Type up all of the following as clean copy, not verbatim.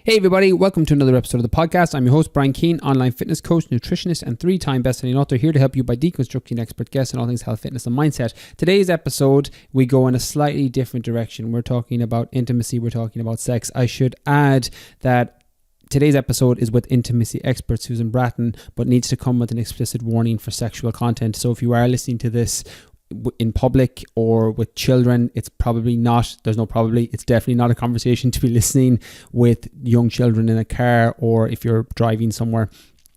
Hey everybody, welcome to another episode of the podcast. I'm your host, Brian Keane, online fitness coach, nutritionist, and 3-time best-selling author, here to help you by deconstructing expert guests on all things health, fitness, and mindset. Today's episode, we go in a slightly different direction. We're talking about intimacy, we're talking about sex. I should add that today's episode is with intimacy expert Susan Bratton, but needs to come with an explicit warning for sexual content. So if you are listening to this in public or with children, it's probably not, it's definitely not a conversation to be listening with young children in a car or if you're driving somewhere.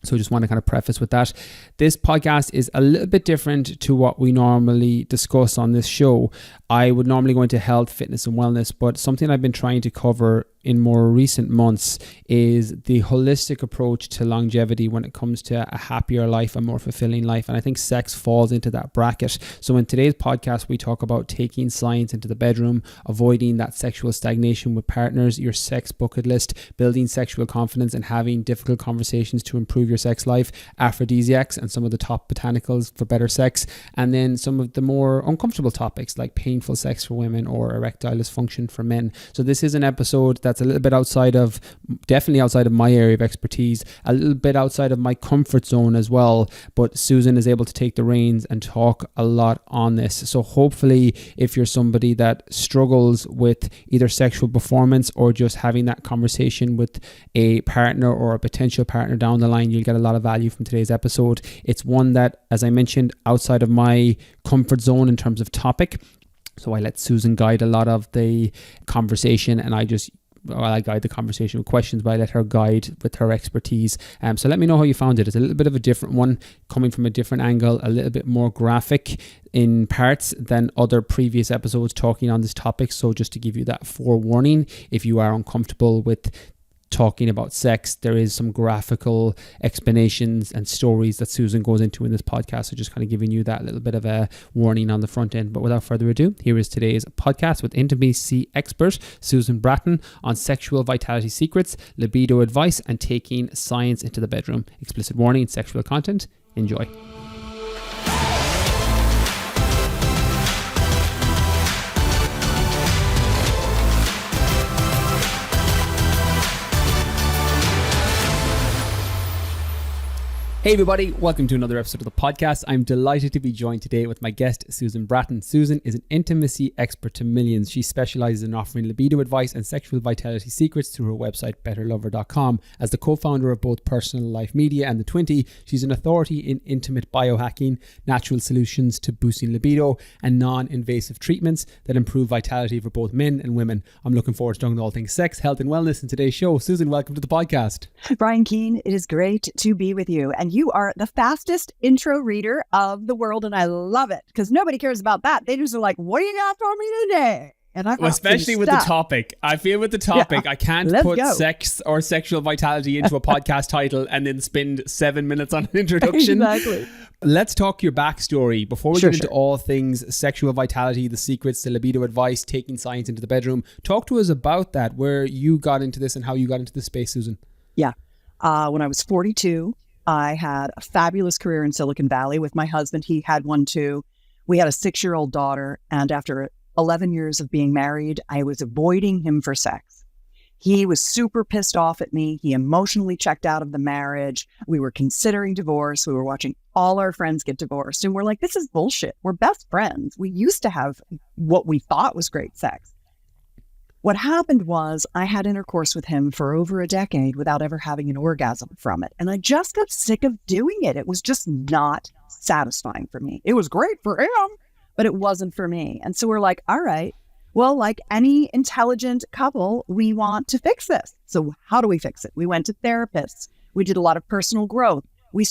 So I just want to kind of preface with that. This podcast is a little bit different to what we normally discuss on this show. I would normally go into health, fitness, and wellness, but something I've been trying to cover in more recent months is the holistic approach to longevity when it comes to a happier life, a more fulfilling life. And I think sex falls into that bracket. So in today's podcast, we talk about taking science into the bedroom, avoiding that sexual stagnation with partners, your sex bucket list, building sexual confidence, and having difficult conversations to improve your sex life, Aphrodisiacs and some of the top botanicals for better sex, and then some of the more uncomfortable topics like painful sex for women or erectile dysfunction for men. So this is an episode that's a little bit definitely outside of my area of expertise, a little bit outside of my comfort zone as well, but Susan is able to take the reins and talk a lot on this. So hopefully if you're somebody that struggles with either sexual performance or just having that conversation with a partner or a potential partner down the line, you'll get a lot of value from today's episode. It's one that, as I mentioned, outside of my comfort zone in terms of topic. So I let Susan guide a lot of the conversation, and I guide the conversation with questions, but I let her guide with her expertise. So let me know how you found it. It's a little bit of a different one, coming from a different angle, a little bit more graphic in parts than other previous episodes talking on this topic. So just to give you that forewarning, if you are uncomfortable with talking about sex, there is some graphical explanations and stories that Susan goes into in this podcast. So just kind of giving you that little bit of a warning on the front end. But without further ado, here is today's podcast with intimacy expert Susan Bratton on sexual vitality secrets, libido advice, and taking science into the bedroom. Explicit warning, sexual content. Enjoy. Hey everybody, welcome to another episode of the podcast. I'm delighted to be joined today with my guest, Susan Bratton. Susan is an intimacy expert to millions. She specializes in offering libido advice and sexual vitality secrets through her website, betterlover.com. As the co-founder of both Personal Life Media and The 20, she's an authority in intimate biohacking, natural solutions to boosting libido, and non-invasive treatments that improve vitality for both men and women. I'm looking forward to talking all things sex, health, and wellness in today's show. Susan, welcome to the podcast. Brian Keane, it is great to be with you. And you are the fastest intro reader of the world, and I love it because nobody cares about that. They just are like, what do you got for me today? And I especially with the topic. I feel with the topic, I can't put sex or sexual vitality into a podcast title and then spend 7 minutes on an introduction. Exactly. Let's talk your backstory before we get into all things sexual vitality, the secrets, the libido advice, taking science into the bedroom. Talk to us about that, where you got into this and how you got into this space, Susan. Yeah. When I was 42, I had a fabulous career in Silicon Valley with my husband. He had one too. We had a 6-year-old daughter. And after 11 years of being married, I was avoiding him for sex. He was super pissed off at me. He emotionally checked out of the marriage. We were considering divorce. We were watching all our friends get divorced. And we're like, this is bullshit. We're best friends. We used to have what we thought was great sex. What happened was I had intercourse with him for over a decade without ever having an orgasm from it. And I just got sick of doing it. It was just not satisfying for me. It was great for him, but it wasn't for me. And so we're like, all right, well, like any intelligent couple, we want to fix this. So how do we fix it? We went to therapists. We did a lot of personal growth. We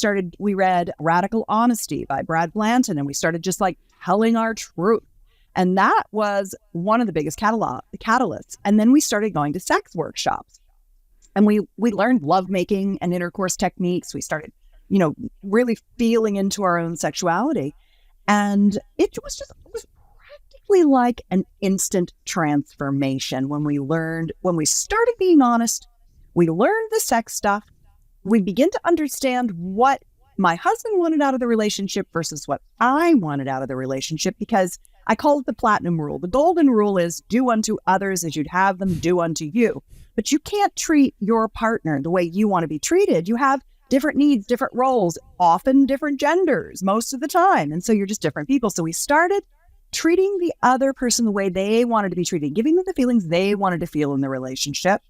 read Radical Honesty by Brad Blanton, and we started just like telling our truth. And that was one of the biggest catalysts. And then we started going to sex workshops. And we learned lovemaking and intercourse techniques. We started, really feeling into our own sexuality. And it was practically like an instant transformation when we started being honest, we learned the sex stuff. We begin to understand what my husband wanted out of the relationship versus what I wanted out of the relationship, because I call it the platinum rule. The golden rule is do unto others as you'd have them do unto you. but you can't treat your partner the way you want to be treated. You have different needs, different roles, often different genders most of the time. And so you're just different people. So we started treating the other person the way they wanted to be treated, giving them the feelings they wanted to feel in the relationship.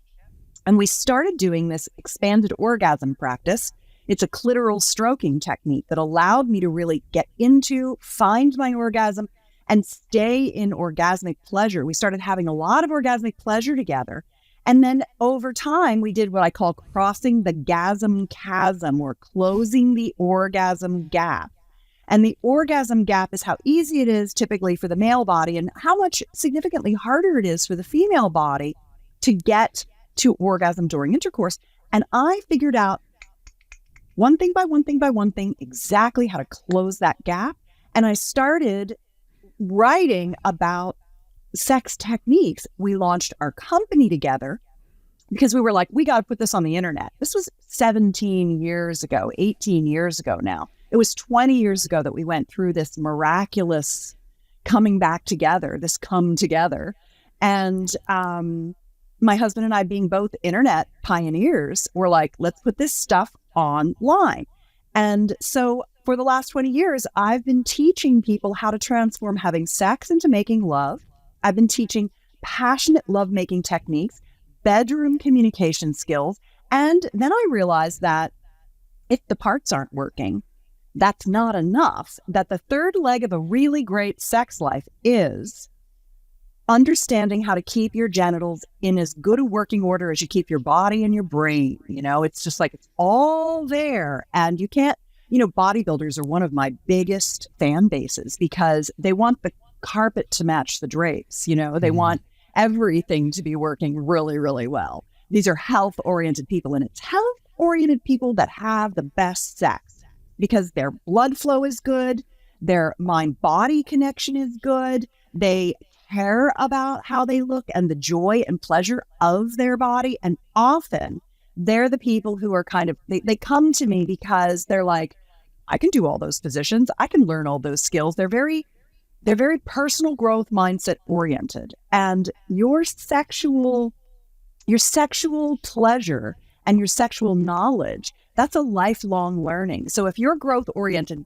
And we started doing this expanded orgasm practice. It's a clitoral stroking technique that allowed me to really get into, find my orgasm, and stay in orgasmic pleasure. We started having a lot of orgasmic pleasure together. And then over time, we did what I call crossing the gasm chasm, or closing the orgasm gap. And the orgasm gap is how easy it is typically for the male body and how much significantly harder it is for the female body to get to orgasm during intercourse. And I figured out one thing by one thing by one thing, exactly how to close that gap. And I started writing about sex techniques. We launched our company together because we were like, we got to put this on the internet. This was 17 years ago, 18 years ago now. It was 20 years ago that we went through this miraculous coming back together, this come together. And my husband and I, being both internet pioneers, were like, let's put this stuff online. And so for the last 20 years, I've been teaching people how to transform having sex into making love. I've been teaching passionate lovemaking techniques, bedroom communication skills. And then I realized that if the parts aren't working, that's not enough. That the third leg of a really great sex life is understanding how to keep your genitals in as good a working order as you keep your body and your brain. You know, it's just like it's all there. And you can't, bodybuilders are one of my biggest fan bases because they want the carpet to match the drapes. They want everything to be working really, really well. These are health-oriented people, and it's health-oriented people that have the best sex because their blood flow is good, their mind-body connection is good, they care about how they look and the joy and pleasure of their body. And often they're the people who are they come to me because they're like, I can do all those positions. I can learn all those skills. They're very personal growth mindset oriented. And your sexual pleasure and your sexual knowledge, that's a lifelong learning. So if you're growth oriented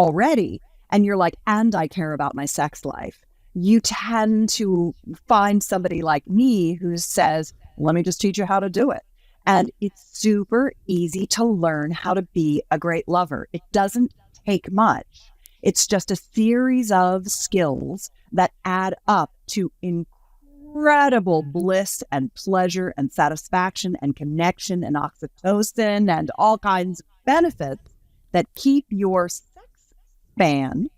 already and you're like, and I care about my sex life, you tend to find somebody like me who says, let me just teach you how to do it. And it's super easy to learn how to be a great lover. It doesn't take much. It's just a series of skills that add up to incredible bliss and pleasure and satisfaction and connection and oxytocin and all kinds of benefits that keep your sex span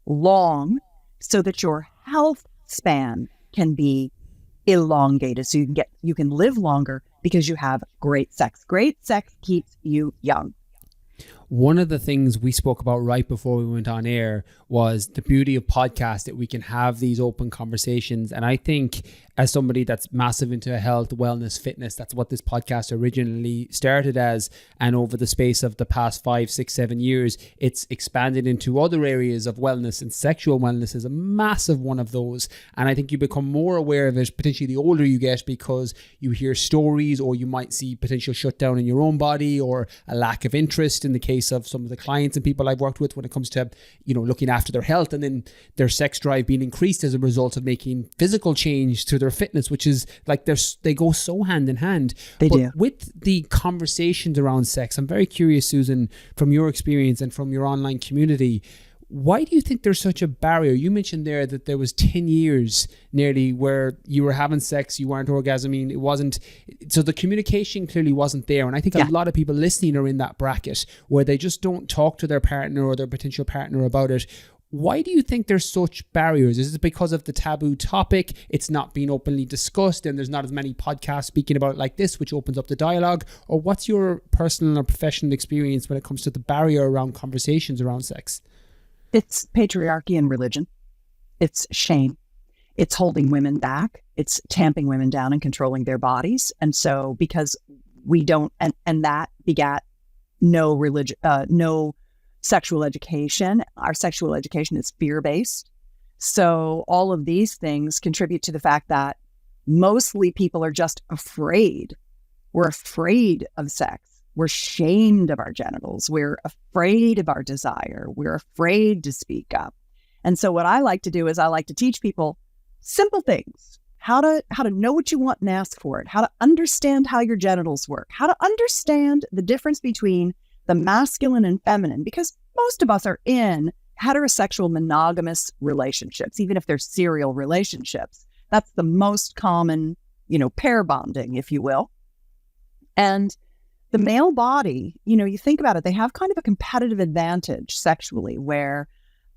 long so that your health span can be elongated. So you can live longer because you have great sex. Great sex keeps you young. One of the things we spoke about right before we went on air was the beauty of podcasts, that we can have these open conversations. And I think as somebody that's massive into health, wellness, fitness, that's what this podcast originally started as. And over the space of the past 5, 6, 7 years, it's expanded into other areas of wellness, and sexual wellness is a massive one of those. And I think you become more aware of it, potentially the older you get, because you hear stories, or you might see potential shutdown in your own body, or a lack of interest in the case of some of the clients and people I've worked with when it comes to, looking after their health, and then their sex drive being increased as a result of making physical change to their fitness, which is like they go so hand in hand. They do. With the conversations around sex, I'm very curious, Susan, from your experience and from your online community, why do you think there's such a barrier? You mentioned there that there was 10 years nearly where you were having sex, you weren't orgasming, it wasn't, so the communication clearly wasn't there. And I think a lot of people listening are in that bracket where they just don't talk to their partner or their potential partner about it. Why do you think there's such barriers? Is it because of the taboo topic? It's not being openly discussed and there's not as many podcasts speaking about it like this, which opens up the dialogue? Or what's your personal or professional experience when it comes to the barrier around conversations around sex? It's patriarchy and religion. It's shame. It's holding women back. It's tamping women down and controlling their bodies. And so because we don't, and that begat no religion, no sexual education. Our sexual education is fear-based. So all of these things contribute to the fact that Mostly people are just afraid. We're afraid of sex. We're ashamed of our genitals. We're afraid of our desire. We're afraid to speak up. And so what I like to do is I like to teach people simple things, how to know what you want and ask for it, how to understand how your genitals work, how to understand the difference between the masculine and feminine, because most of us are in heterosexual monogamous relationships, even if they're serial relationships. That's the most common, pair bonding, if you will. And the male body, you think about it, they have kind of a competitive advantage sexually, where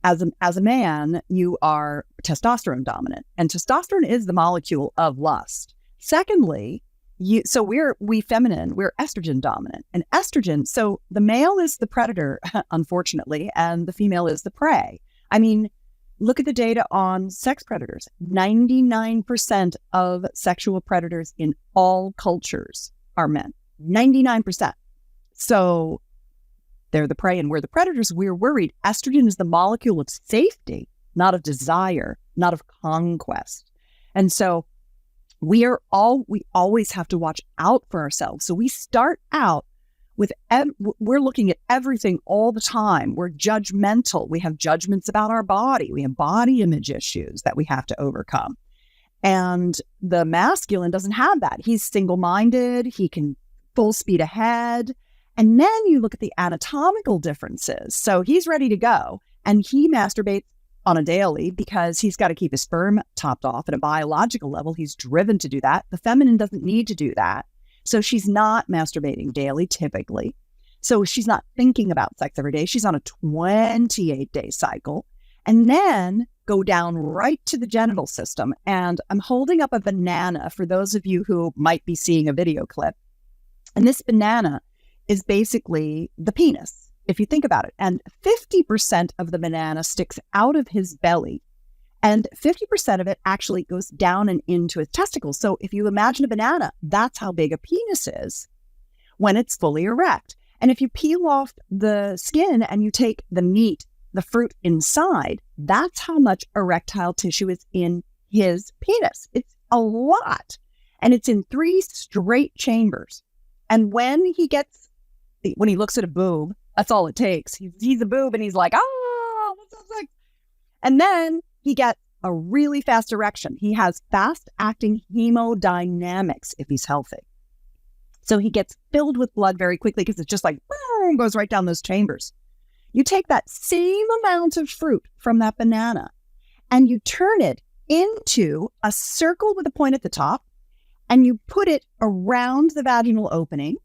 as a man, you are testosterone dominant, and testosterone is the molecule of lust. Secondly, we feminine, we're estrogen dominant, and estrogen. So the male is the predator, unfortunately, and the female is the prey. I mean, look at the data on sex predators. 99% of sexual predators in all cultures are men. 99%. So they're the prey and we're the predators. We're worried. Estrogen is the molecule of safety, not of desire, not of conquest. And so we always have to watch out for ourselves. So we start out with, we're looking at everything all the time. We're judgmental. We have judgments about our body. We have body image issues that we have to overcome. And the masculine doesn't have that. He's single-minded. He can full speed ahead. And then you look at the anatomical differences. So he's ready to go, and he masturbates on a daily because he's got to keep his sperm topped off at a biological level. He's driven to do that. The feminine doesn't need to do that. So she's not masturbating daily, typically. So she's not thinking about sex every day. She's on a 28-day cycle. And then go down right to the genital system. And I'm holding up a banana for those of you who might be seeing a video clip. And this banana is basically the penis, if you think about it. And 50% of the banana sticks out of his belly, and 50% of it actually goes down and into his testicles. So if you imagine a banana, that's how big a penis is when it's fully erect. And if you peel off the skin and you take the meat, the fruit inside, that's how much erectile tissue is in his penis. It's a lot. And it's in 3 straight chambers. And when he looks at a boob, that's all it takes. He sees a boob and he's like, what's up, sex? And then he gets a really fast erection. He has fast-acting hemodynamics if he's healthy. So he gets filled with blood very quickly because it's just like, boom, goes right down those chambers. You take that same amount of fruit from that banana and you turn it into a circle with a point at the top, and you put it around the vaginal opening,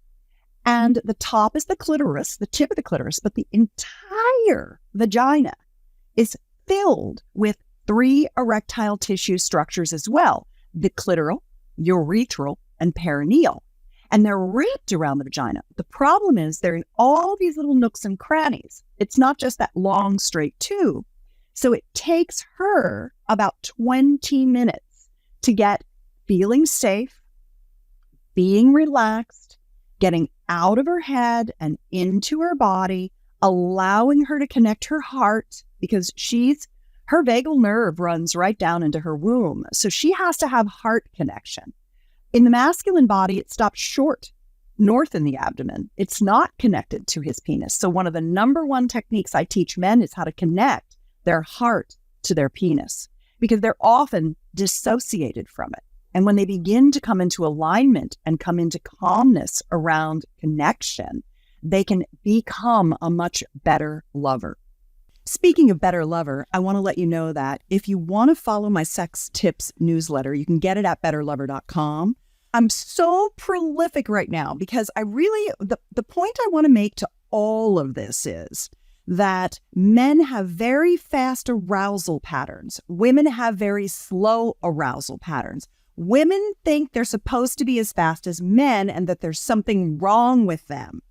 and the top is the clitoris, the tip of the clitoris, but the entire vagina is filled with 3 erectile tissue structures as well: the clitoral, urethral, and perineal. And they're wrapped around the vagina. The problem is they're in all these little nooks and crannies. It's not just that long, straight tube. So it takes her about 20 minutes to get feeling safe, being relaxed, getting out of her head and into her body, allowing her to connect her heart, because her vagal nerve runs right down into her womb. So she has to have heart connection. In the masculine body, it stops short, north in the abdomen. It's not connected to his penis. So one of the number one techniques I teach men is how to connect their heart to their penis, because they're often dissociated from it. And when they begin to come into alignment and come into calmness around connection, they can become a much better lover. Speaking of better lover, I want to let you know that if you want to follow my sex tips newsletter, you can get it at betterlover.com. I'm so prolific right now because the point I want to make to all of this is that men have very fast arousal patterns. Women have very slow arousal patterns. Women think they're supposed to be as fast as men and that there's something wrong with them.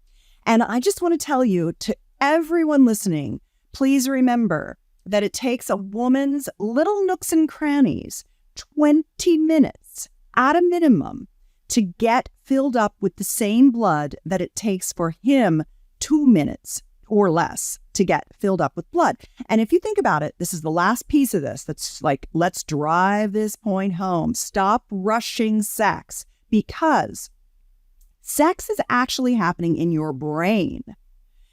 And I just want to tell you, to everyone listening, please remember that it takes a woman's little nooks and crannies 20 minutes at a minimum to get filled up with the same blood that it takes for him 2 minutes or less to get filled up with blood. And if you think about it, this is the last piece of this that's like, let's drive this point home. Stop rushing sex, because sex is actually happening in your brain.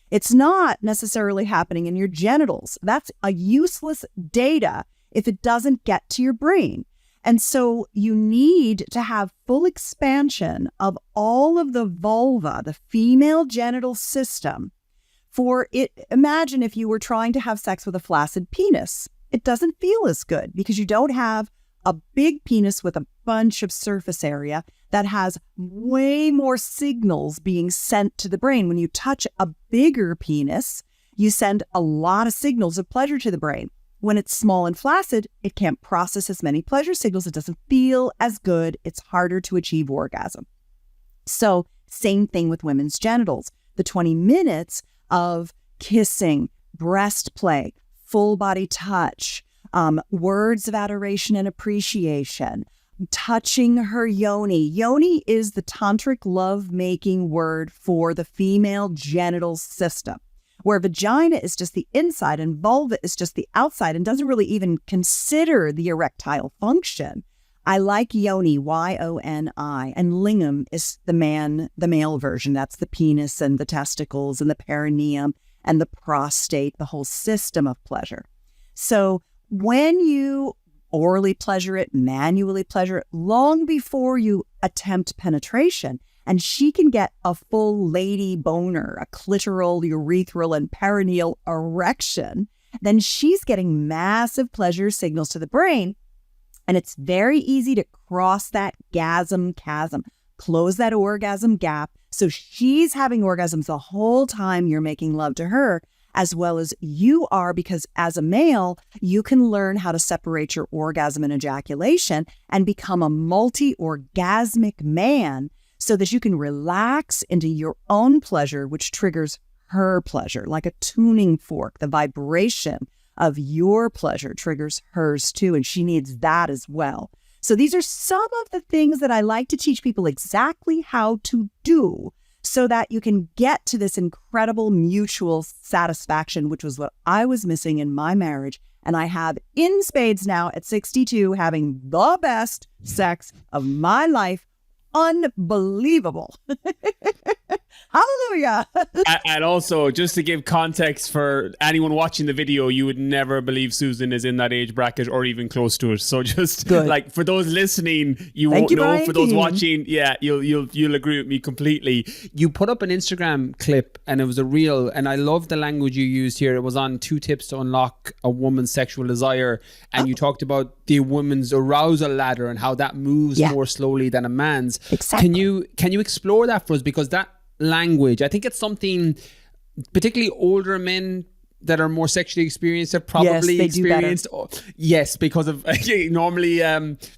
It's not necessarily happening in your genitals. That's a useless data if it doesn't get to your brain. And so you need to have full expansion of all of the vulva, the female genital system, for it. Imagine if you were trying to have sex with a flaccid penis. It doesn't feel as good because you don't have a big penis with a bunch of surface area that has way more signals being sent to the brain. When you touch a bigger penis, you send a lot of signals of pleasure to the brain. When it's small and flaccid, it can't process as many pleasure signals. It doesn't feel as good. It's harder to achieve orgasm. So same thing with women's genitals. The 20 minutes of kissing, breast play, full body touch, words of adoration and appreciation, touching her yoni. Yoni is the tantric love-making word for the female genital system, where vagina is just the inside and vulva is just the outside and doesn't really even consider the erectile function. I like yoni, Y-O-N-I, and lingam is the male version. That's the penis and the testicles and the perineum and the prostate, the whole system of pleasure. So when you orally pleasure it, manually pleasure it, long before you attempt penetration, and she can get a full lady boner, a clitoral, urethral, and perineal erection, then she's getting massive pleasure signals to the brain. And it's very easy to cross that gasm chasm, close that orgasm gap. So she's having orgasms the whole time you're making love to her, as well as you are, because as a male, you can learn how to separate your orgasm and ejaculation and become a multi-orgasmic man so that you can relax into your own pleasure, which triggers her pleasure, like a tuning fork. The vibration of your pleasure triggers hers too, and she needs that as well. So these are some of the things that I like to teach people exactly how to do so that you can get to this incredible mutual satisfaction, which was what I was missing in my marriage. And I have in spades now at 62, having the best sex of my life. Unbelievable. Hallelujah. And also, just to give context for anyone watching the video, you would never believe Susan is in that age bracket or even close to it. So just Good. like for those listening, you Thank won't you, know. Brian For those Keane. watching, yeah, you'll agree with me completely. You put up an Instagram clip and it was a reel, and I love the language you used here. It was on 2 tips to unlock a woman's sexual desire, and you talked about the woman's arousal ladder and how that moves more slowly than a man's. Exactly. Can you explore that for us? Because that language, I think it's something particularly older men that are more sexually experienced have probably experienced. Yes, because of normally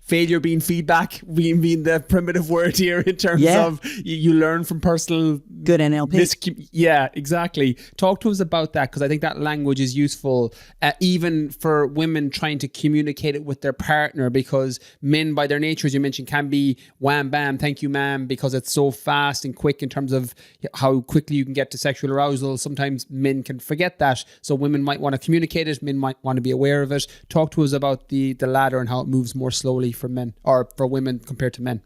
failure being feedback, being the primitive word here in terms of you learn from personal good NLP. Yeah, exactly. Talk to us about that, because I think that language is useful even for women trying to communicate it with their partner, because men by their nature, as you mentioned, can be wham bam, thank you ma'am, because it's so fast and quick in terms of how quickly you can get to sexual arousal. Sometimes men can forget that. So women might want to communicate it, men might want to be aware of it. Talk to us about the ladder and how it moves more slowly for men or for women compared to men.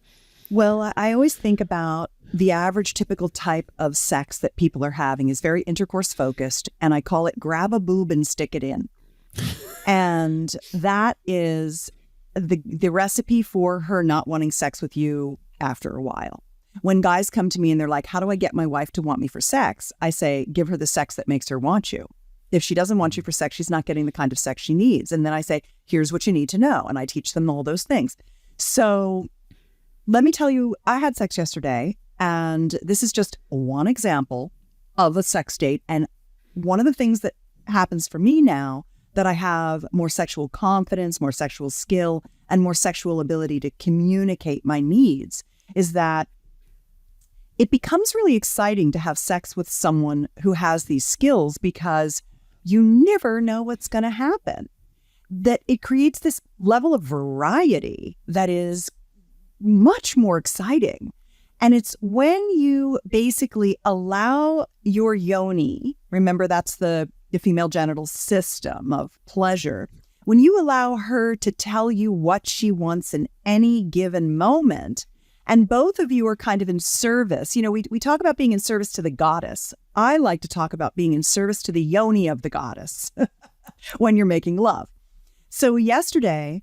Well, I always think about the average typical type of sex that people are having is very intercourse focused, and I call it grab a boob and stick it in. And that is the recipe for her not wanting sex with you after a while. When guys come to me and they're like, how do I get my wife to want me for sex? I say, give her the sex that makes her want you. If she doesn't want you for sex, she's not getting the kind of sex she needs. And then I say, here's what you need to know. And I teach them all those things. So let me tell you, I had sex yesterday, and this is just one example of a sex date. And one of the things that happens for me now that I have more sexual confidence, more sexual skill, and more sexual ability to communicate my needs is that it becomes really exciting to have sex with someone who has these skills, because you never know what's going to happen. That it creates this level of variety that is much more exciting. And it's when you basically allow your yoni, remember that's the female genital system of pleasure, when you allow her to tell you what she wants in any given moment, and both of you are kind of in service. You know, we talk about being in service to the goddess. I like to talk about being in service to the yoni of the goddess when you're making love. So yesterday,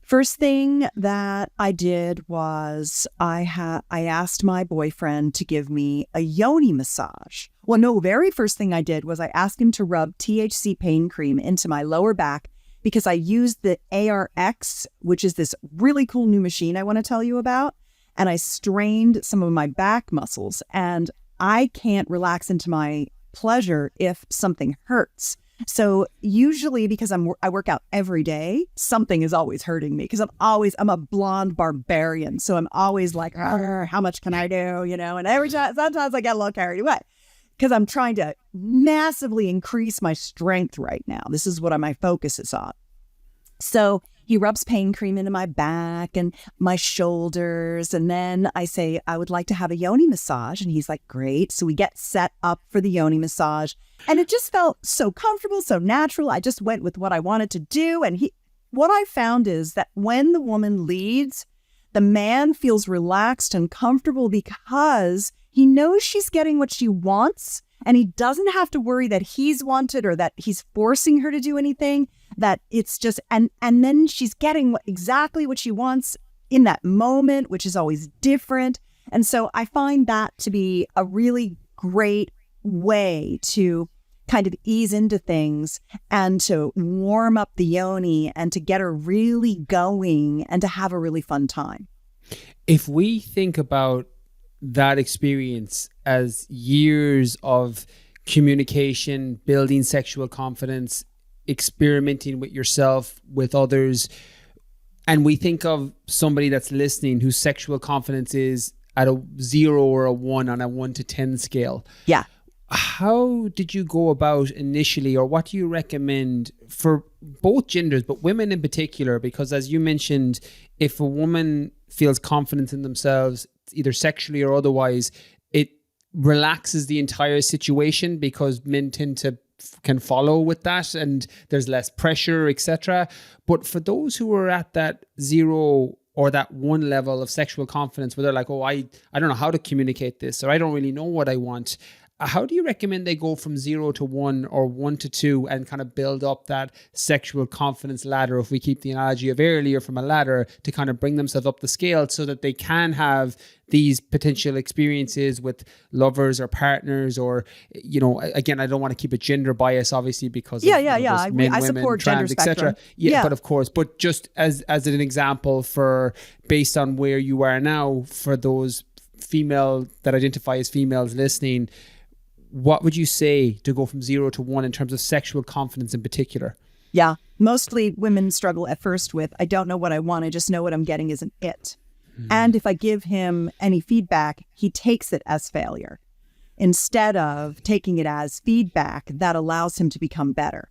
first thing that I did was I asked my boyfriend to give me a yoni massage. Well, no, very first thing I did was I asked him to rub THC pain cream into my lower back because I used the ARX, which is this really cool new machine I want to tell you about. And I strained some of my back muscles, and I can't relax into my pleasure if something hurts. So usually because I work out every day, something is always hurting me because I'm a blonde barbarian. So I'm always like, how much can I do? You know, and sometimes I get a little carried away because I'm trying to massively increase my strength right now. This is what my focus is on. So he rubs pain cream into my back and my shoulders. And then I say, I would like to have a yoni massage. And he's like, great. So we get set up for the yoni massage. And it just felt so comfortable, so natural. I just went with what I wanted to do. And what I found is that when the woman leads, the man feels relaxed and comfortable because he knows she's getting what she wants. And he doesn't have to worry that he's wanted or that he's forcing her to do anything. That it's just, and then she's getting exactly what she wants in that moment, which is always different. And so I find that to be a really great way to kind of ease into things and to warm up the yoni and to get her really going and to have a really fun time. If we think about that experience as years of communication, building sexual confidence, experimenting with yourself, with others, and we think of somebody that's listening whose sexual confidence is at a 0 or a 1 on a 1 to 10 scale. Yeah. How did you go about initially, or what do you recommend for both genders, but women in particular? Because as you mentioned, if a woman feels confident in themselves, either sexually or otherwise, it relaxes the entire situation because men can follow with that and there's less pressure, etc. But for those who are at that 0 or that 1 level of sexual confidence where they're like, oh, I don't know how to communicate this, or I don't really know what I want. How do you recommend they go from 0 to 1 or 1 to 2 and kind of build up that sexual confidence ladder, if we keep the analogy of earlier from a ladder, to kind of bring themselves up the scale so that they can have these potential experiences with lovers or partners, or, you know, again, I don't want to keep a gender bias, obviously, because men, I women, support trans, gender spectrum. Yeah, but of course, but just as an example for based on where you are now, for those female that identify as females listening, what would you say to go from 0 to 1 in terms of sexual confidence in particular? Yeah, mostly women struggle at first with, I don't know what I want, I just know what I'm getting isn't it. And if I give him any feedback, he takes it as failure instead of taking it as feedback that allows him to become better.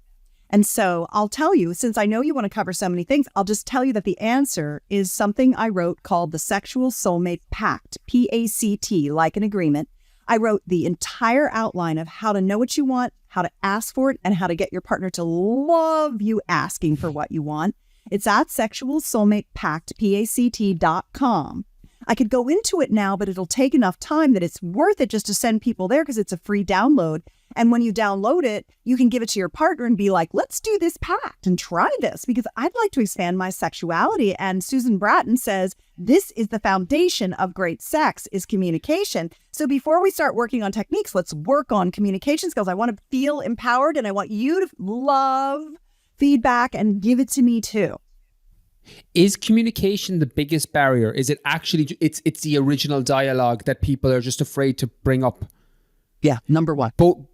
And so I'll tell you, since I know you want to cover so many things, I'll just tell you that the answer is something I wrote called the Sexual Soulmate Pact, PACT, like an agreement. I wrote the entire outline of how to know what you want, how to ask for it, and how to get your partner to love you asking for what you want. It's at sexualsoulmatepact.com. I could go into it now, but it'll take enough time that it's worth it just to send people there because it's a free download. And when you download it, you can give it to your partner and be like, let's do this pact and try this because I'd like to expand my sexuality. And Susan Bratton says, this is the foundation of great sex is communication. So before we start working on techniques, let's work on communication skills. I want to feel empowered and I want you to love feedback and give it to me too. Is communication the biggest barrier? Is it actually, it's the original dialogue that people are just afraid to bring up? Yeah, number one. Both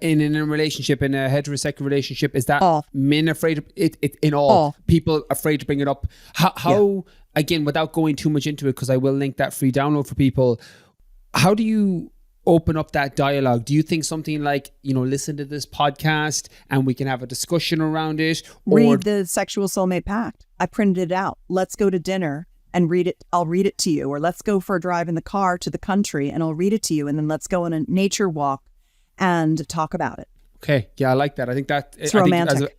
in a relationship, in a heterosexual relationship, is that men afraid of it? In all, people afraid to bring it up. How again, without going too much into it, because I will link that free download for people. How do you open up that dialogue? Do you think something like, listen to this podcast and we can have a discussion around it? Or read the Sexual Soulmate Pact. I printed it out. Let's go to dinner and read it. I'll read it to you. Or let's go for a drive in the car to the country and I'll read it to you. And then let's go on a nature walk and talk about it. Okay. Yeah, I like that. I think that it's romantic.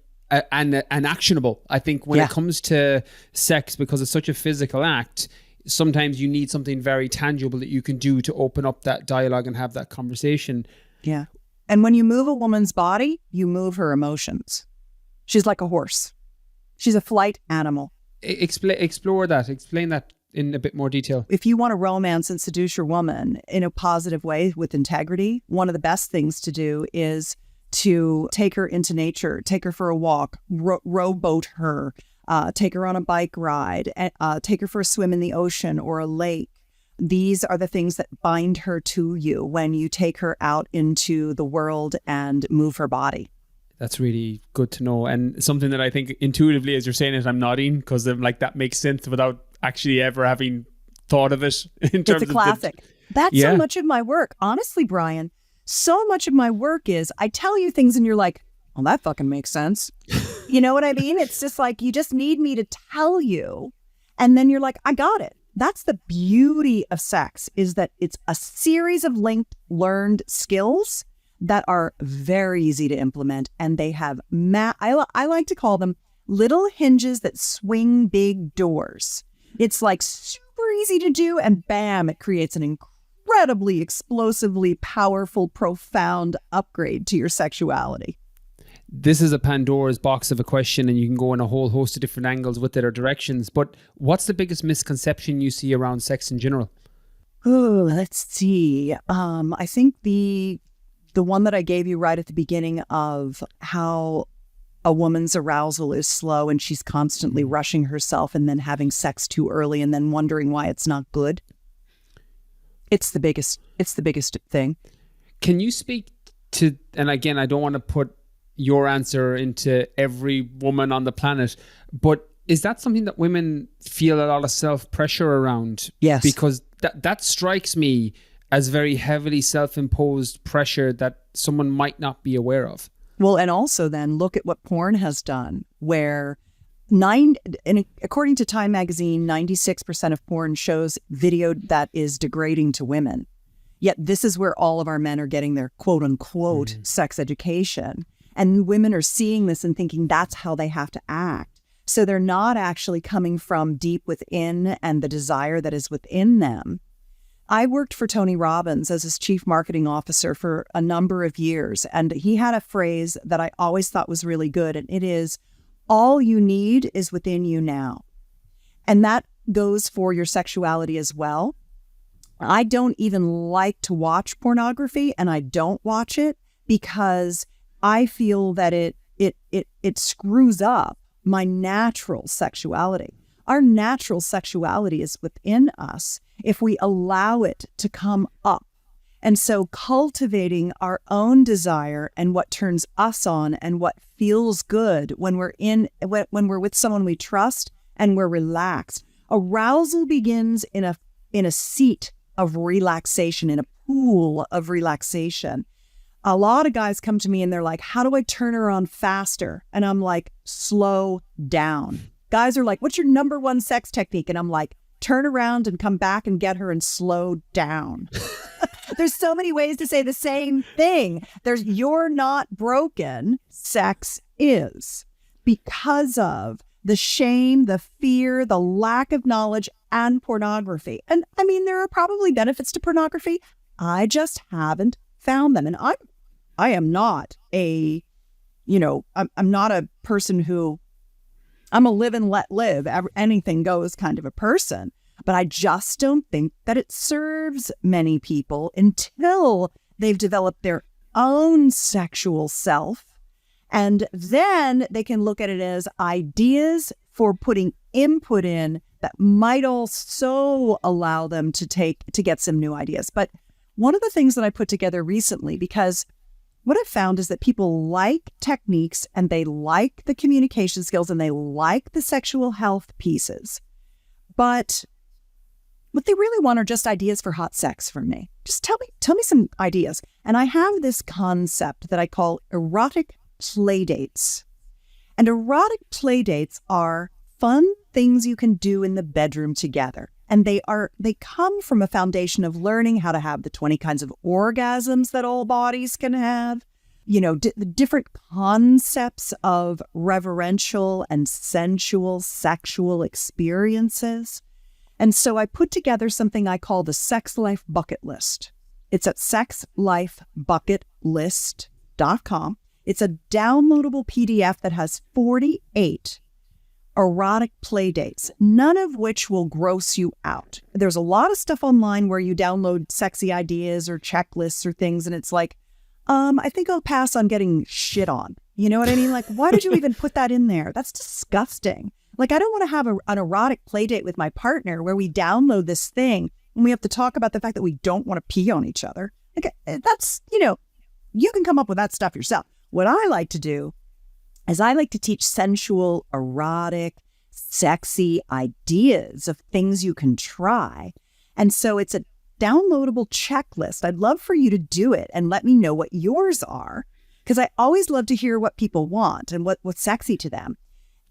And actionable. I think when it comes to sex, because it's such a physical act, sometimes you need something very tangible that you can do to open up that dialogue and have that conversation. Yeah. And when you move a woman's body, you move her emotions. She's like a horse. She's a flight animal. Explore that. Explain that in a bit more detail. If you want to romance and seduce your woman in a positive way with integrity, one of the best things to do is to take her into nature, take her for a walk, rowboat her, take her on a bike ride, take her for a swim in the ocean or a lake. These are the things that bind her to you when you take her out into the world and move her body. That's really good to know. And something that I think intuitively, as you're saying it, I'm nodding because I'm like, that makes sense without actually ever having thought of it. In terms it's a classic. That's so much of my work. Honestly, Brian, so much of my work is I tell you things and you're like, well, that fucking makes sense. You know what I mean? It's just like, you just need me to tell you. And then you're like, I got it. That's the beauty of sex, is that it's a series of linked, learned skills that are very easy to implement. And they have, I like to call them little hinges that swing big doors. It's like super easy to do. And bam, it creates an incredibly explosively powerful, profound upgrade to your sexuality. This is a Pandora's box of a question, and you can go in a whole host of different angles with it or directions. But what's the biggest misconception you see around sex in general? Oh, let's see. I think the one that I gave you right at the beginning of how a woman's arousal is slow and she's constantly rushing herself and then having sex too early and then wondering why it's not good. It's the biggest thing. Can you speak to, and again, I don't want to put your answer into every woman on the planet, but is that something that women feel a lot of self-pressure around? Yes. Because that strikes me as very heavily self-imposed pressure that someone might not be aware of. Well, and also then look at what porn has done, where according to Time magazine, 96% of porn shows video that is degrading to women. Yet this is where all of our men are getting their quote unquote sex education. And women are seeing this and thinking that's how they have to act. So they're not actually coming from deep within and the desire that is within them. I worked for Tony Robbins as his chief marketing officer for a number of years. And he had a phrase that I always thought was really good. And it is, all you need is within you now. And that goes for your sexuality as well. I don't even like to watch pornography, and I don't watch it because I feel that it screws up my natural sexuality. Our natural sexuality is within us if we allow it to come up. And so cultivating our own desire and what turns us on and what feels good when we're with someone we trust and we're relaxed. Arousal begins in a seat of relaxation, in a pool of relaxation. A lot of guys come to me and they're like, how do I turn her on faster? And I'm like, slow down. Guys are like, what's your number one sex technique? And I'm like, turn around and come back and get her and slow down. There's so many ways to say the same thing. There's, you're not broken. Sex is, because of the shame, the fear, the lack of knowledge, and pornography. And I mean, there are probably benefits to pornography. I just haven't found them. And I am not I'm not a person who, I'm a live and let live, anything goes kind of a person. But I just don't think that it serves many people until they've developed their own sexual self. And then they can look at it as ideas for putting input in that might also allow them to get some new ideas. But one of the things that I put together recently, because what I've found is that people like techniques and they like the communication skills and they like the sexual health pieces. But what they really want are just ideas for hot sex from me. Just tell me some ideas. And I have this concept that I call erotic play dates. And erotic play dates are fun things you can do in the bedroom together. And they come from a foundation of learning how to have the 20 kinds of orgasms that all bodies can have, the different concepts of reverential and sensual sexual experiences. And so I put together something I call the Sex Life Bucket List. It's at sexlifebucketlist.com. It's a downloadable PDF that has 48 erotic play dates, none of which will gross you out. There's a lot of stuff online where you download sexy ideas or checklists or things, and it's like, I think I'll pass on getting shit on. You know what I mean? Like, why did you even put that in there? That's disgusting. Like, I don't want to have an erotic play date with my partner where we download this thing and we have to talk about the fact that we don't want to pee on each other. Like, that's, you can come up with that stuff yourself. What I like to do is I like to teach sensual, erotic, sexy ideas of things you can try. And so it's a downloadable checklist. I'd love for you to do it and let me know what yours are, because I always love to hear what people want and what's sexy to them.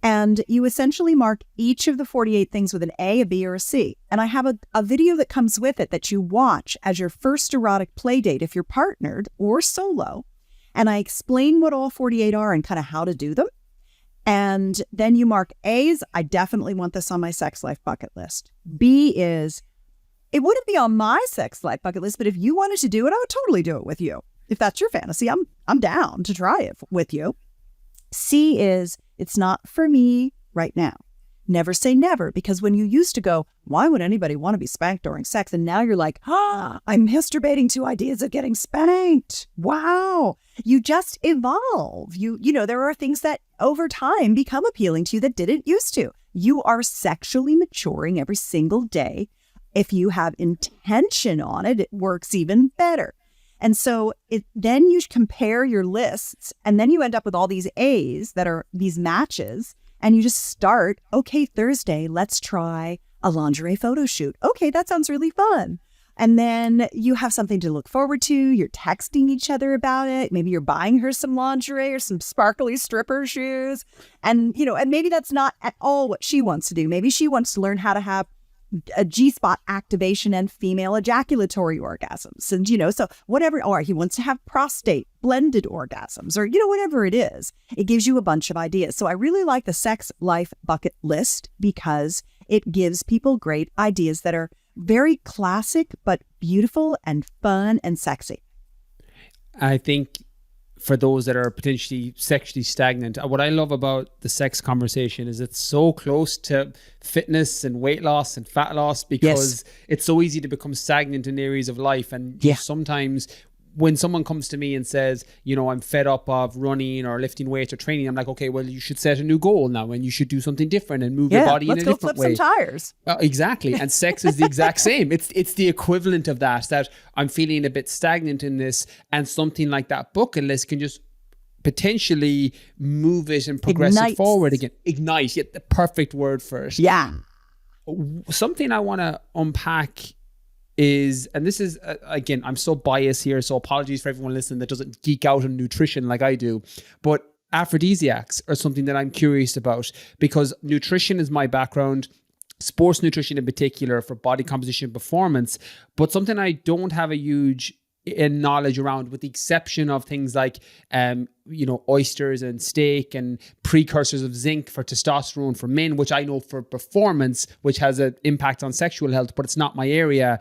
And you essentially mark each of the 48 things with an A, a B, or a C. And I have a video that comes with it that you watch as your first erotic play date if you're partnered or solo. And I explain what all 48 are and kind of how to do them. And then you mark A's, I definitely want this on my sex life bucket list. B is, it wouldn't be on my sex life bucket list, but if you wanted to do it, I would totally do it with you. If that's your fantasy, I'm down to try it with you. C is, it's not for me right now. Never say never, because when you used to go, why would anybody want to be spanked during sex? And now you're like, I'm masturbating to ideas of getting spanked. Wow. You just evolve. There are things that over time become appealing to you that didn't used to. You are sexually maturing every single day. If you have intention on it, it works even better. And so then you compare your lists, and then you end up with all these A's that are these matches, and you just start, okay, Thursday, let's try a lingerie photo shoot. Okay, that sounds really fun. And then you have something to look forward to. You're texting each other about it. Maybe you're buying her some lingerie or some sparkly stripper shoes. And, and maybe that's not at all what she wants to do. Maybe she wants to learn how to have a G-spot activation and female ejaculatory orgasms. And, so whatever, or he wants to have prostate blended orgasms, or, whatever it is, it gives you a bunch of ideas. So I really like the Sex Life Bucket List because it gives people great ideas that are very classic, but beautiful and fun and sexy. I think for those that are potentially sexually stagnant, what I love about the sex conversation is it's so close to fitness and weight loss and fat loss, because it's so easy to become stagnant in areas of life. And sometimes when someone comes to me and says, I'm fed up of running or lifting weights or training, I'm like, okay, well, you should set a new goal now and you should do something different and move your body in a different way. Let's go flip some tires. Exactly. And sex is the exact same. It's the equivalent of that I'm feeling a bit stagnant in this, and something like that bucket list can just potentially move it and progress it forward again. Ignite, the perfect word for it. Yeah. Something I want to unpack is, and this is, again, I'm so biased here, so apologies for everyone listening that doesn't geek out on nutrition like I do, but aphrodisiacs are something that I'm curious about, because nutrition is my background, sports nutrition in particular for body composition and performance, but something I don't have a huge knowledge around, with the exception of things like oysters and steak and precursors of zinc for testosterone for men, which I know for performance, which has an impact on sexual health, but it's not my area.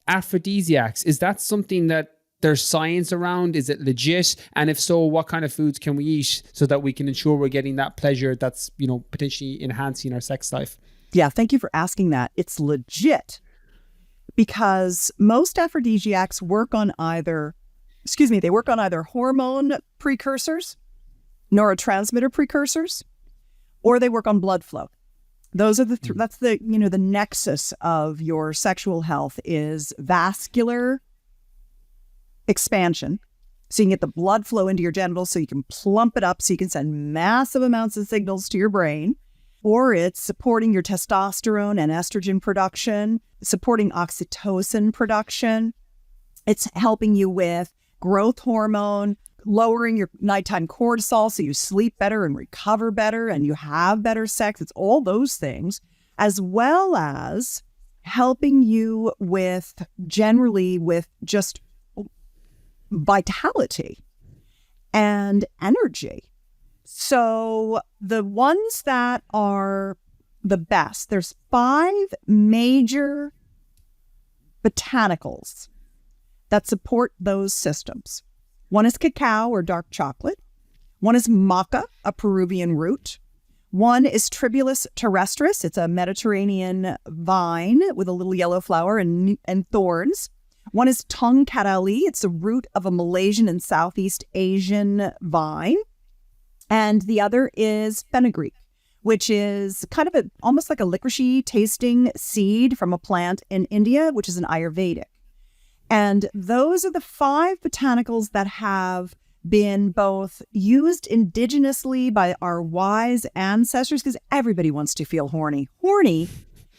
Aphrodisiacs, is that something that there's science around? Is it legit? And if so, what kind of foods can we eat so that we can ensure we're getting that pleasure that's potentially enhancing our sex life? Yeah, thank you for asking that. It's legit, because most aphrodisiacs work on either hormone precursors, neurotransmitter precursors, or they work on blood flow. Those are that's the nexus of your sexual health is vascular expansion. So you can get the blood flow into your genitals so you can plump it up so you can send massive amounts of signals to your brain. Or it's supporting your testosterone and estrogen production, supporting oxytocin production. It's helping you with growth hormone, lowering your nighttime cortisol so you sleep better and recover better and you have better sex. It's all those things, as well as helping you with just vitality and energy. So the ones that are the best, there's 5 major botanicals that support those systems. One is cacao or dark chocolate. One is maca, a Peruvian root. One is Tribulus terrestris. It's a Mediterranean vine with a little yellow flower and thorns. One is tung kadali. It's a root of a Malaysian and Southeast Asian vine. And the other is fenugreek, which is kind of almost like a licoricey tasting seed from a plant in India, which is an Ayurvedic. And those are the 5 botanicals that have been both used indigenously by our wise ancestors, because everybody wants to feel horny. Horny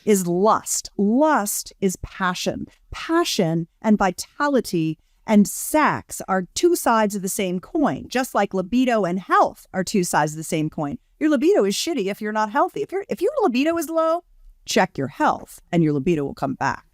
is lust. Lust is passion. Passion and vitality and sex are 2 sides of the same coin, just like libido and health are 2 sides of the same coin. Your libido is shitty if you're not healthy. If your libido is low, check your health and your libido will come back.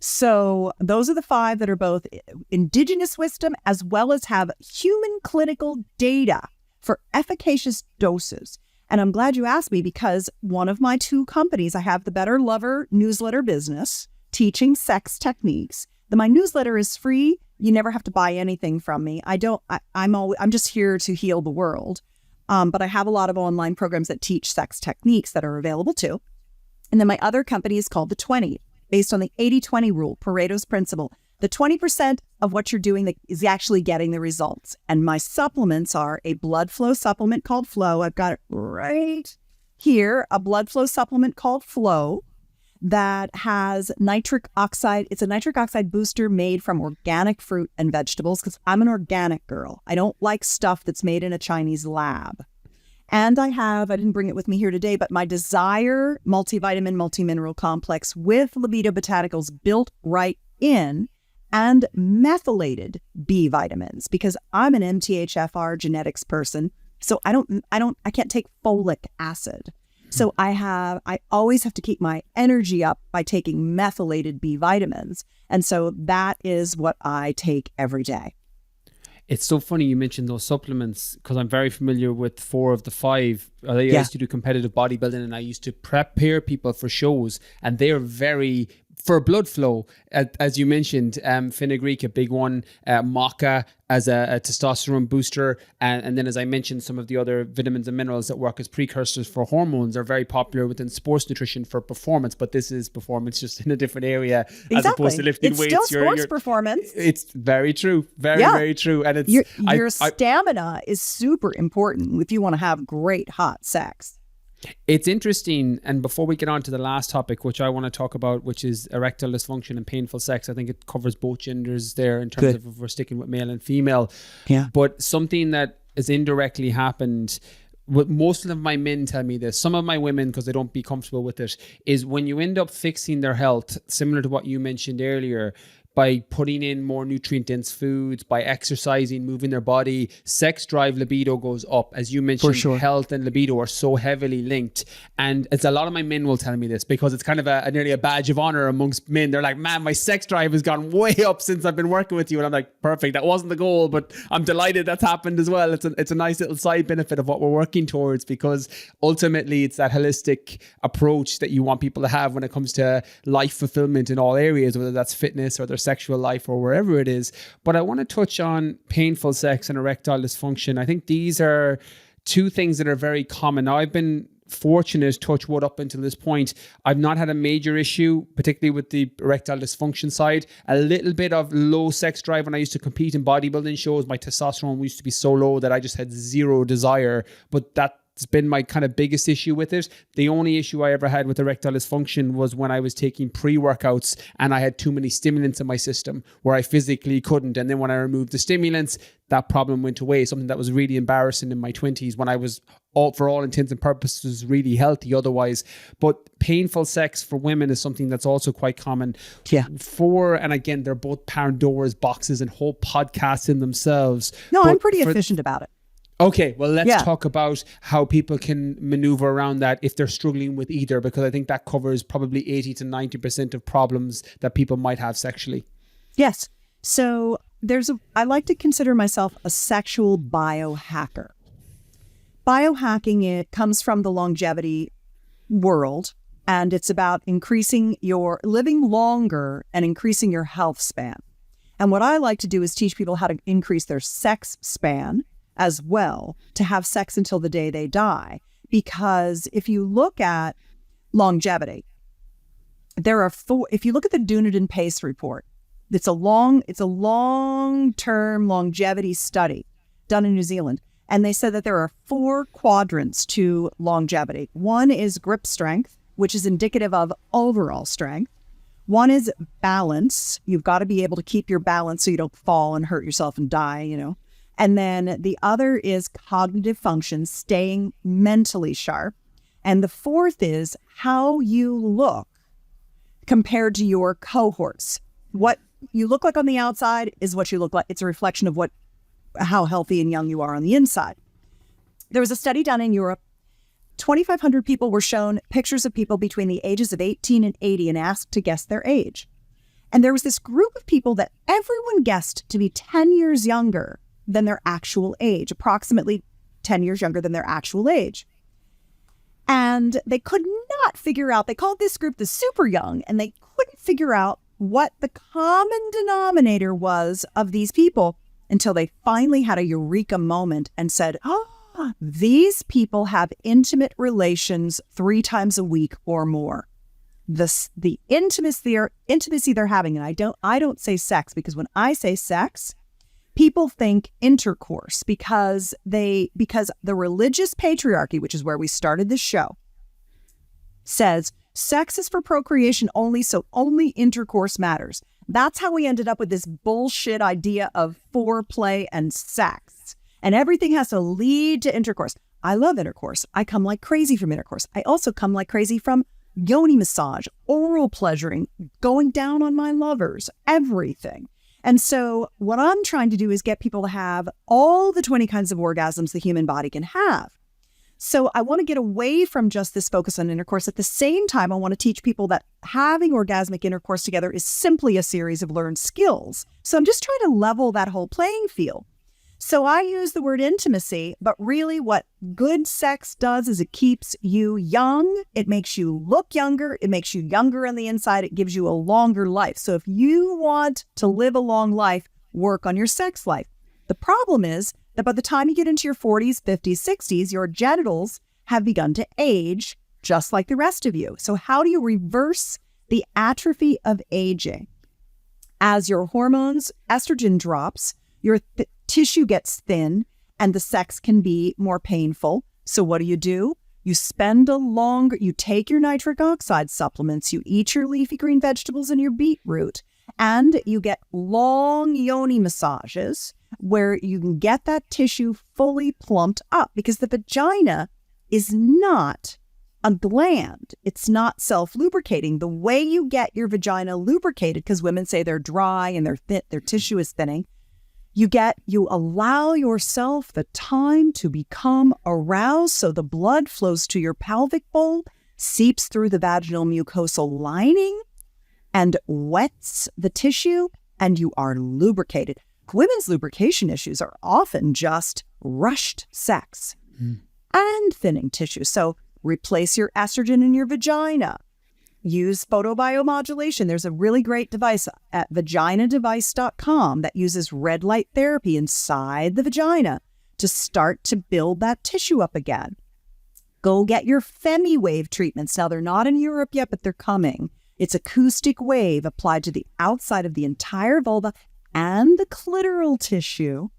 So those are the 5 that are both indigenous wisdom as well as have human clinical data for efficacious doses. And I'm glad you asked me, because one of my 2 companies, I have the Better Lover newsletter business teaching sex techniques. My newsletter is free. You never have to buy anything from me. I'm just here to heal the world. But I have a lot of online programs that teach sex techniques that are available too. And then my other company is called The 20, based on the 80-20 rule, Pareto's principle. The 20% of what you're doing that is actually getting the results. And my supplements are a blood flow supplement called Flow. I've got it right here, a blood flow supplement called Flow that has nitric oxide. It's a nitric oxide booster made from organic fruit and vegetables, because I'm an organic girl. I don't like stuff that's made in a Chinese lab. And I didn't bring it with me here today, but my Desire multivitamin, multimineral complex with Libido botanicals built right in, and methylated B vitamins, because I'm an MTHFR genetics person. So I can't take folic acid. So I always have to keep my energy up by taking methylated B vitamins. And so that is what I take every day. It's so funny you mentioned those supplements, because I'm very familiar with 4 of the 5. I used to do competitive bodybuilding, and I used to prepare people for shows, and they're very, for blood flow, as you mentioned, fenugreek, a big one, maca as a testosterone booster, and then as I mentioned, some of the other vitamins and minerals that work as precursors for hormones are very popular within sports nutrition for performance, but this is performance just in a different area. Exactly. As opposed to lifting weights. It's still sports performance. It's very true. Very true. And it's your stamina is super important if you want to have great hot sex. It's interesting, and before we get on to the last topic, which I want to talk about, which is erectile dysfunction and painful sex, I think it covers both genders there in terms of if we're sticking with male and female. Yeah. But something that has indirectly happened, what most of my men tell me this, some of my women, because they don't be comfortable with it, is when you end up fixing their health, similar to what you mentioned earlier, by putting in more nutrient-dense foods, by exercising, moving their body, sex drive, libido goes up. As you mentioned, health and libido are so heavily linked. And it's a lot of my men will tell me this, because it's kind of nearly a badge of honor amongst men. They're like, man, my sex drive has gone way up since I've been working with you. And I'm like, perfect. That wasn't the goal, but I'm delighted that's happened as well. It's a nice little side benefit of what we're working towards, because ultimately it's that holistic approach that you want people to have when it comes to life fulfillment in all areas, whether that's fitness or their sexual life or wherever it is. But I want to touch on painful sex and erectile dysfunction. I think these are 2 things that are very common. Now, I've been fortunate, touch wood, up until this point. I've not had a major issue, particularly with the erectile dysfunction side. A little bit of low sex drive when I used to compete in bodybuilding shows. My testosterone used to be so low that I just had zero desire, but that It's been my kind of biggest issue with it. The only issue I ever had with erectile dysfunction was when I was taking pre-workouts and I had too many stimulants in my system where I physically couldn't. And then when I removed the stimulants, that problem went away. Something that was really embarrassing in my 20s when I was, for all intents and purposes, really healthy otherwise. But painful sex for women is something that's also quite common. Yeah. And again, they're both Pandora's boxes and whole podcasts in themselves. No, I'm pretty efficient about it. Okay, well, let's talk about how people can maneuver around that if they're struggling with either, because I think that covers probably 80 to 90% of problems that people might have sexually. Yes. So I like to consider myself a sexual biohacker. Biohacking, it comes from the longevity world, and it's about living longer and increasing your health span. And what I like to do is teach people how to increase their sex span as well, to have sex until the day they die. Because if you look at longevity, if you look at the Dunedin Pace report, it's a long-term longevity study done in New Zealand. And they said that there are 4 quadrants to longevity. One is grip strength, which is indicative of overall strength. One is balance. You've got to be able to keep your balance so you don't fall and hurt yourself and die, And then the other is cognitive function, staying mentally sharp. And the fourth is how you look compared to your cohorts. What you look like on the outside is what you look like. It's a reflection of how healthy and young you are on the inside. There was a study done in Europe. 2,500 people were shown pictures of people between the ages of 18 and 80 and asked to guess their age. And there was this group of people that everyone guessed to be 10 years younger than their actual age, approximately 10 years younger than their actual age. And they could not figure out, they called this group the super young, and they couldn't figure out what the common denominator was of these people until they finally had a eureka moment and said, these people have intimate relations 3 times a week or more. The intimacy they're having, and I don't say sex, because when I say sex, people think intercourse because the religious patriarchy, which is where we started this show, says sex is for procreation only, so only intercourse matters. That's how we ended up with this bullshit idea of foreplay and sex. And everything has to lead to intercourse. I love intercourse. I come like crazy from intercourse. I also come like crazy from yoni massage, oral pleasuring, going down on my lovers, everything. And so what I'm trying to do is get people to have all the 20 kinds of orgasms the human body can have. So I want to get away from just this focus on intercourse. At the same time, I want to teach people that having orgasmic intercourse together is simply a series of learned skills. So I'm just trying to level that whole playing field. So I use the word intimacy, but really what good sex does is it keeps you young. It makes you look younger. It makes you younger on the inside. It gives you a longer life. So if you want to live a long life, work on your sex life. The problem is that by the time you get into your 40s, 50s, 60s, your genitals have begun to age just like the rest of you. So how do you reverse the atrophy of aging? As your hormones, estrogen drops, your tissue gets thin and the sex can be more painful. So what do? You take your nitric oxide supplements, you eat your leafy green vegetables and your beetroot, and you get long yoni massages where you can get that tissue fully plumped up, because the vagina is not a gland. It's not self-lubricating. The way you get your vagina lubricated, because women say they're dry and their tissue is thinning, you allow yourself the time to become aroused so the blood flows to your pelvic bowl, seeps through the vaginal mucosal lining, and wets the tissue, and you are lubricated. Women's lubrication issues are often just rushed sex and thinning tissue. So replace your estrogen in your vagina. Use photobiomodulation. There's a really great device at vaginadevice.com that uses red light therapy inside the vagina to start to build that tissue up again. Go get your FemiWave treatments. Now, they're not in Europe yet, but they're coming. It's acoustic wave applied to the outside of the entire vulva and the clitoral tissue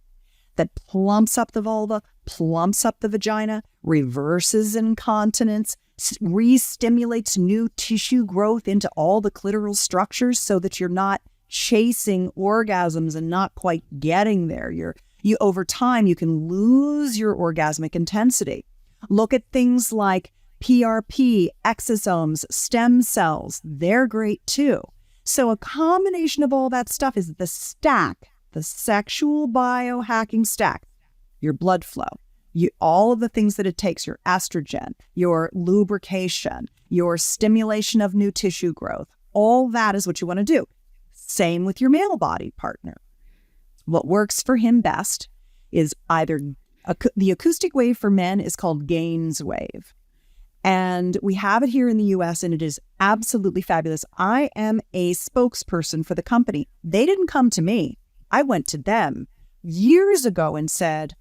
that plumps up the vulva, plumps up the vagina, reverses incontinence, re-stimulates new tissue growth into all the clitoral structures so that you're not chasing orgasms and not quite getting there. You over time, you can lose your orgasmic intensity. Look at things like PRP, exosomes, stem cells. They're great too. So a combination of all that stuff is the stack, the sexual biohacking stack, your blood flow, all of the things that it takes, your estrogen, your lubrication, your stimulation of new tissue growth. All that is what you want to do. Same with your male body partner. What works for him best is either the acoustic wave for men is called Gaines wave. And we have it here in the US and it is absolutely fabulous. I am a spokesperson for the company. They didn't come to me. I went to them years ago and said,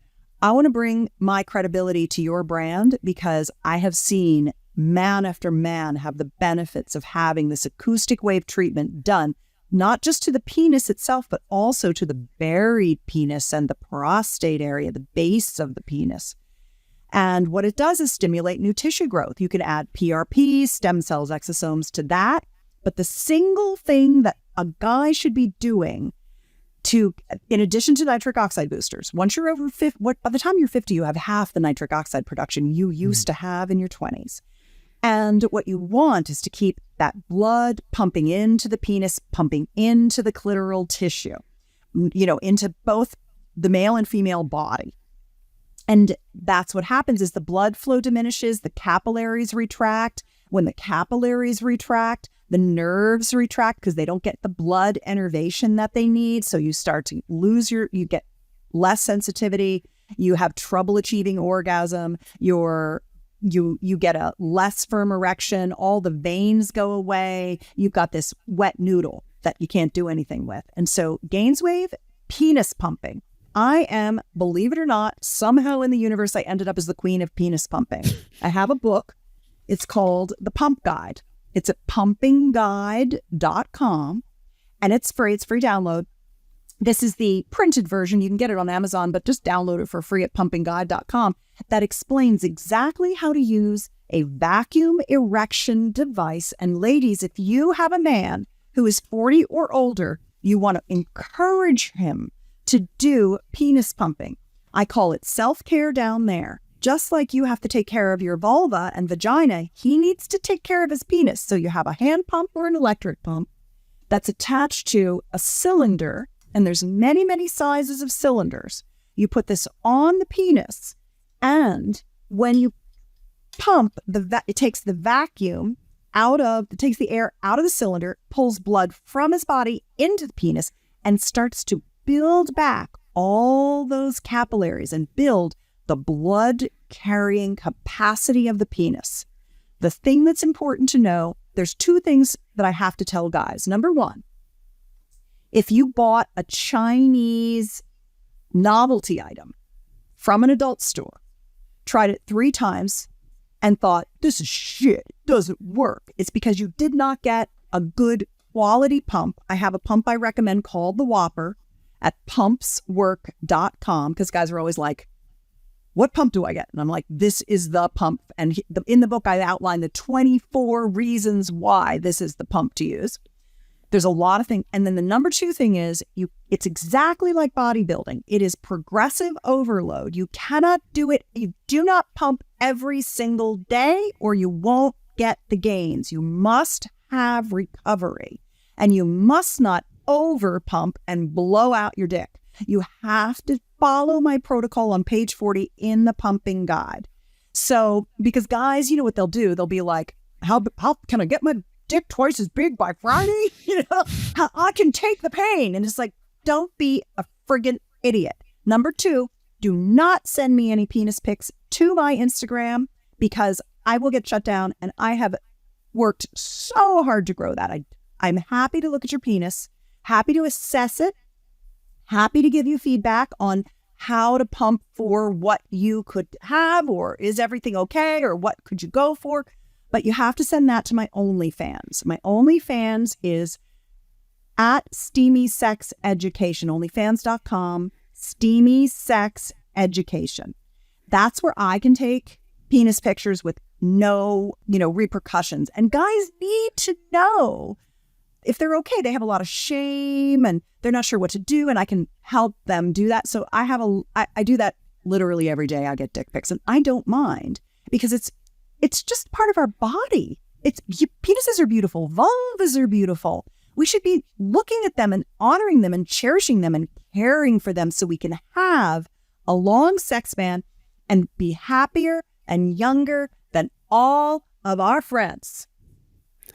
I want to bring my credibility to your brand because I have seen man after man have the benefits of having this acoustic wave treatment done, not just to the penis itself, but also to the buried penis and the prostate area, the base of the penis. And what it does is stimulate new tissue growth. You can add PRP, stem cells, exosomes to that. But the single thing that a guy should be doing in addition to nitric oxide boosters, once you're over 50, by the time you're 50, you have half the nitric oxide production you used to have in your 20s. And what you want is to keep that blood pumping into the penis, pumping into the clitoral tissue, into both the male and female body. And that's what happens is the blood flow diminishes, the capillaries retract. When the capillaries retract, the nerves retract because they don't get the blood innervation that they need. So you start to you get less sensitivity. You have trouble achieving orgasm. You get a less firm erection. All the veins go away. You've got this wet noodle that you can't do anything with. And so Gaines wave, penis pumping. I am, believe it or not, somehow in the universe, I ended up as the queen of penis pumping. I have a book. It's called The Pump Guide. It's at pumpingguide.com and it's free. It's free download. This is the printed version. You can get it on Amazon, but just download it for free at pumpingguide.com. That explains exactly how to use a vacuum erection device. And ladies, if you have a man who is 40 or older, you want to encourage him to do penis pumping. I call it self-care down there. Just like you have to take care of your vulva and vagina, he needs to take care of his penis. So you have a hand pump or an electric pump that's attached to a cylinder, and there's many, many sizes of cylinders. You put this on the penis, and when you pump, it takes the vacuum it takes the air out of the cylinder, pulls blood from his body into the penis, and starts to build back all those capillaries and build the blood carrying capacity of the penis. The thing that's important to know, there's two things that I have to tell guys. Number one, if you bought a Chinese novelty item from an adult store, tried it 3 times and thought, this is shit, it doesn't work, it's because you did not get a good quality pump. I have a pump I recommend called the Whopper at pumpswork.com, because guys are always like, what pump do I get? And I'm like, this is the pump. And in the book, I outline the 24 reasons why this is the pump to use. There's a lot of things. And then the number 2 thing is it's exactly like bodybuilding. It is progressive overload. You cannot do it. You do not pump every single day or you won't get the gains. You must have recovery and you must not over pump and blow out your dick. You have to follow my protocol on page 40 in the pumping guide. So, because guys, you know what they'll do? They'll be like, how can I get my dick twice as big by Friday? I can take the pain. And it's like, don't be a friggin' idiot. Number 2, do not send me any penis pics to my Instagram because I will get shut down. And I have worked so hard to grow that. I'm happy to look at your penis, happy to assess it, happy to give you feedback on how to pump for what you could have, or is everything okay, or what could you go for? But you have to send that to my OnlyFans. My OnlyFans is at Steamy Sex Education, onlyfans.com, Steamy Sex Education. That's where I can take penis pictures with no, repercussions. And guys need to know if they're okay. They have a lot of shame and they're not sure what to do, and I can help them do that. So I do that literally every day. I get dick pics, and I don't mind because it's just part of our body. Penises are beautiful. Vulvas are beautiful. We should be looking at them and honoring them and cherishing them and caring for them so we can have a long sex span and be happier and younger than all of our friends.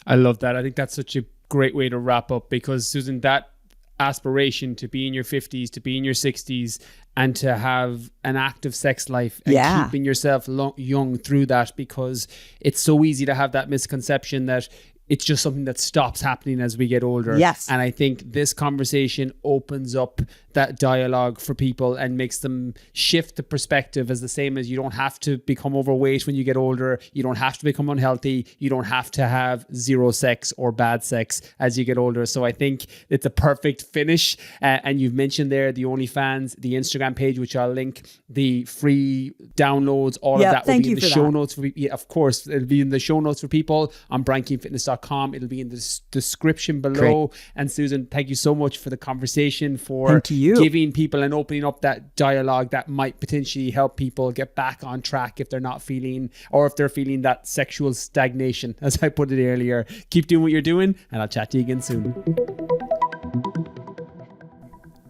I love that. I think that's such a great way to wrap up, because Susan, that aspiration to be in your 50s, to be in your 60s, and to have an active sex life and keeping yourself young through that, because it's so easy to have that misconception that it's just something that stops happening as we get older. Yes. And I think this conversation opens up that dialogue for people and makes them shift the perspective as the same as you don't have to become overweight when you get older. You don't have to become unhealthy. You don't have to have zero sex or bad sex as you get older. So I think it's a perfect finish. And you've mentioned there the OnlyFans, the Instagram page, which I'll link, the free downloads, all of that will be in the show notes. Of course, it'll be in the show notes for people on BrianKeaneFitness.com. It'll be in the description below. Great. And Susan, thank you so much for the conversation, for giving people and opening up that dialogue that might potentially help people get back on track if they're not feeling, or if they're feeling that sexual stagnation, as I put it earlier. Keep doing what you're doing, and I'll chat to you again soon.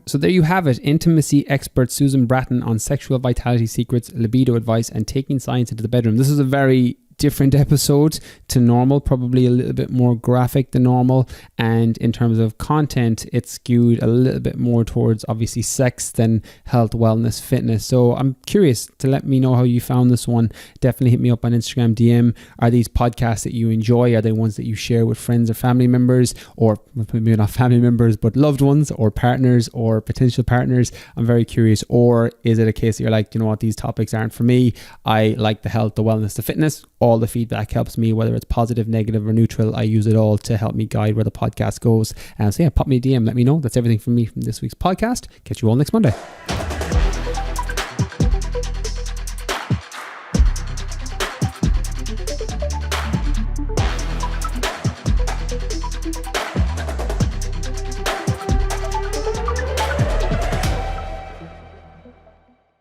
So there you have it. Intimacy expert Susan Bratton on sexual vitality secrets, libido advice, and taking science into the bedroom. This is a very different episode to normal, probably a little bit more graphic than normal, and in terms of content it's skewed a little bit more towards obviously sex than health, wellness, fitness. So I'm curious to let me know how you found this one. Definitely hit me up on Instagram DM. Are these podcasts that you enjoy? Are they ones that you share with friends or family members, or maybe not family members but loved ones or partners or potential partners? I'm very curious. Or is it a case that you're like, you know what, these topics aren't for me. I like the health, the wellness, the fitness. All the feedback helps me, whether it's positive, negative, or neutral. I use it all to help me guide where the podcast goes. So yeah, pop me a DM, let me know. That's everything from me from this week's podcast. Catch you all next Monday.